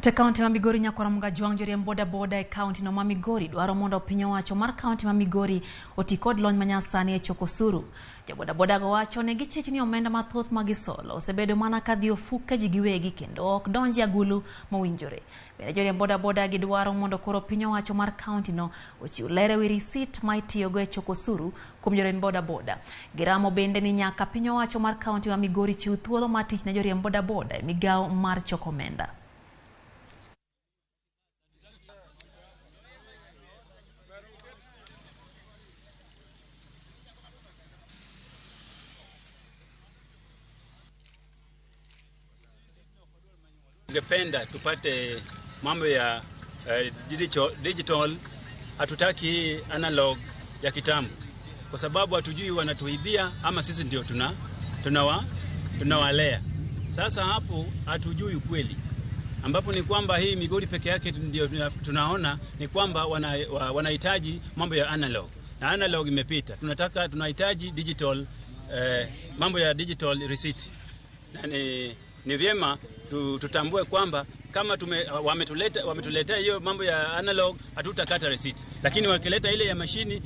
Te kaunti ma Migori nyakora mga juang jori boda boda e kaunti no ma Migori dwaro mondo piny owacho mar kaunti ma Migori oti kod lony manyasani e choko osuru. Jo boda boda go wacho ne gichich ni omenda mathoth ma gisolo osebedo mana ka dhi ofuka ji giwegi kendo ok donji agulu mowinjore. Bende jori boda boda gidwaro mondo koro piny owacho mar kaunti no ochiw lere wi risit ma itiyogo e choko osuru kuom jori boda boda. Giramo bende ni nyaka piny owacho mar kaunti ma Migori chiw thuolo mar tich ne jori boda boda e migawo mar choko omenda. Tungependa tupate mambo ya digital, hatutaki analog ya kitambo, kwa sababu hatujui wanatuibia ama sisi ndio tunawalea. Sasa hapo hatujui ukweli, ambapo ni kwamba hii Migori peke yake ndio tunaona ni kwamba wanahitaji mambo ya analog, na analog imepita. Tunahitaji digital, mambo ya digital receipt. Na ni vyema tutambue kwamba kama wametuletea hiyo mambo ya analog, hatutakata receipt, lakini wakileta ile ya mashini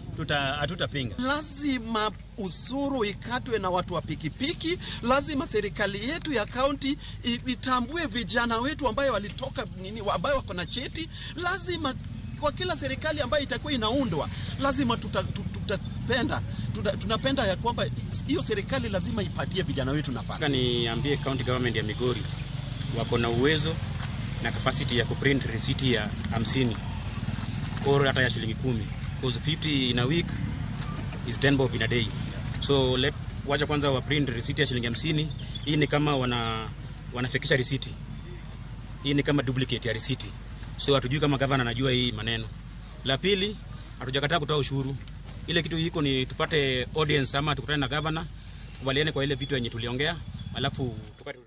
hatutapinga. Lazima usuru ikatwe na watu wa pikipiki. Lazima serikali yetu ya kaunti itambue vijana wetu ambayo walitoka ambayo wako na cheti. Lazima kwa kila serikali ambayo itakuwa inaundwa, lazima tunapenda ya kwamba hiyo serikali lazima ipatie vijana wetu nafasi. Niambie county government ya Migori wako na uwezo na capacity ya kuprint receipt ya 50 or hata ya shilingi 10, because 50 in a week is 10 bob in a day. So wacha kwanza wa print receipt ya shilingi 50. Hii ni kama wanafikisha receipt. Hii ni kama duplicate ya receipt. So hatujui kama governor anajua hii maneno. La pili, hatujakataa kutoa ushuru. Ile kitu iko ni tupate audience ama tukutane na governor, tukubaliane kwa ile vitu yenye tuliongea, alafu tupate